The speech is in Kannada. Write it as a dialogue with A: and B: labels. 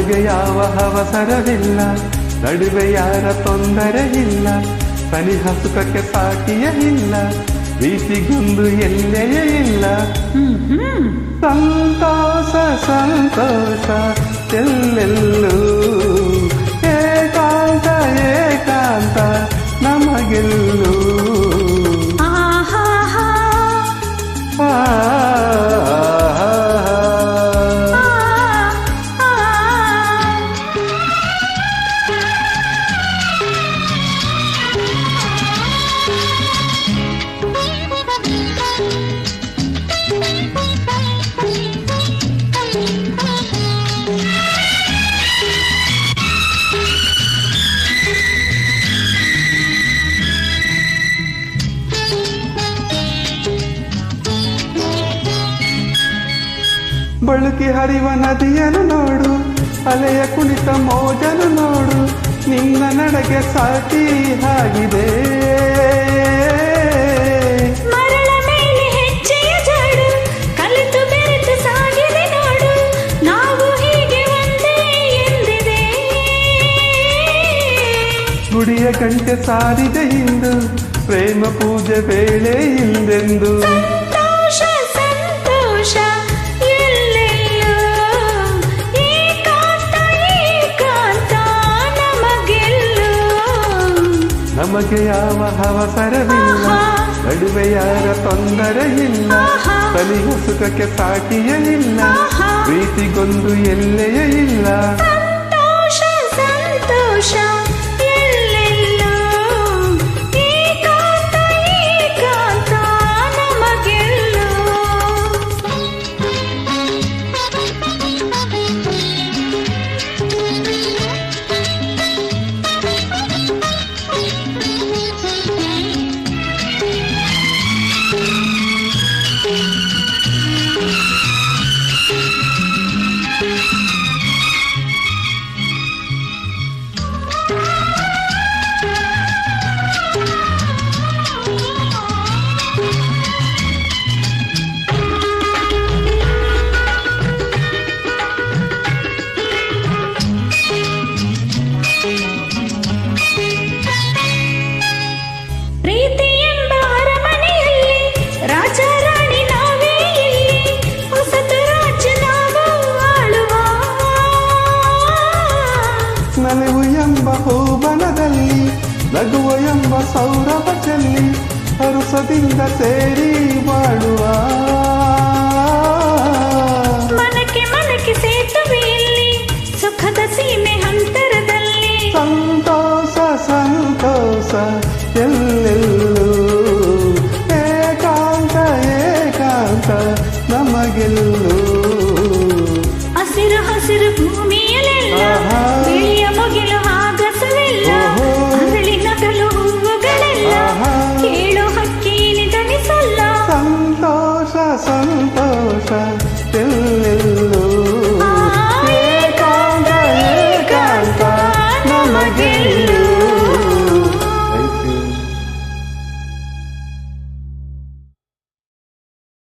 A: ನಮಗೆ ಯಾವ ಅವಸರವಿಲ್ಲ, ನಡುವೆ ಯಾರ ತೊಂದರೆ ಇಲ್ಲ, ಸನಿಹ ಸುಖಕ್ಕೆ ಸಾಟಿಯ ಇಲ್ಲ, ಪ್ರೀತಿಗೊಂದು ಎಲ್ಲೆಯ ಇಲ್ಲ. ಸಂತೋಷ ಸಂತೋಷ ಎಲ್ಲೆಲ್ಲೂ, ಏಕಾಂತ ಏಕಾಂತ ನಮಗೆಲ್ಲೂ. ಬಳುಕಿ ಹರಿವ ನದಿಯನ್ನು ನೋಡು, ಅಲೆಯ ಕುಣಿತ ಮೋಜನು ನೋಡು, ನಿನ್ನ ನಡೆಗೆ ಸಾಟಿ ಆಗಿದೆ.
B: ಮರಳ ಮೇಲೆ ಹೆಜ್ಜೆಯ ಜಾಡು, ಕಲಿತು ಬೆರೆತು ಸಾಗಿದೆ ನೋಡು, ನಾವು ಹೀಗೆ ಒಂದೇ ಎಂದಿದೆ.
A: ಗುಡಿಯ ಗಂಟೆ ಸಾರಿದೆ ಇಂದು, ಪ್ರೇಮ ಪೂಜೆ ವೇಳೆ ಹಿಂದೆಂದು.
B: ಸಂತೋಷ ಸಂತೋಷ
A: ನಮಗೆ ಯಾವ ಅವಸರವಿಲ್ಲ, ನಡುವೆ ಯಾರ ತೊಂದರೆ ಇಲ್ಲ, ಸನಿಹ ಸುಖಕ್ಕೆ ಸಾಟಿಯೇ ಇಲ್ಲ, ಪ್ರೀತಿಗೊಂದು ಎಲ್ಲೆಯೇ ಇಲ್ಲ.
B: ಸಂತೋಷ ಸಂತೋಷ ಎಲ್ಲೆಲ್ಲೋ, ಏಕಾಂತ ಏಕಾಂತ ನಮಗೆಲ್ಲೋ.
A: ನಲಿವು ಎಂಬ ಹೂಬನದಲ್ಲಿ, ನಗುವ ಎಂಬ ಸೌರಭ ಚೆಲ್ಲಿ, ಹರುಸದಿಂದ ಸೇರಿ ಬಾಳುವ.
B: ಮನಕ್ಕೆ ಮನಕ್ಕೆ ಸೇತುವೆಯಲ್ಲಿ, ಸುಖದ ಸೀಮೆ ಅಂತರದಲ್ಲಿ.
A: ಸಂತೋಷ ಸಂತೋಷ ಎಲ್ಲೆಲ್ಲೂ, ಏಕಾಂತ ಏಕಾಂತ ನಮಗೆಲ್ಲೂ.
B: ಹಸಿರು ಹಸಿರು ಭೂಮಿಯಲ್ಲೆಲ್ಲ, ಬಿಳಿಯ ಮುಗಿಲು ಆಗಸವೆಲ್ಲ, ಅರಳಿ ನಗಲು ಹೂವುಗಳೆಲ್ಲ, ಕೇಳು ಹಕ್ಕಿ ನಿಧನಿಸಲ್ಲ.
A: ಸಂತೋಷ ಸಂತೋಷ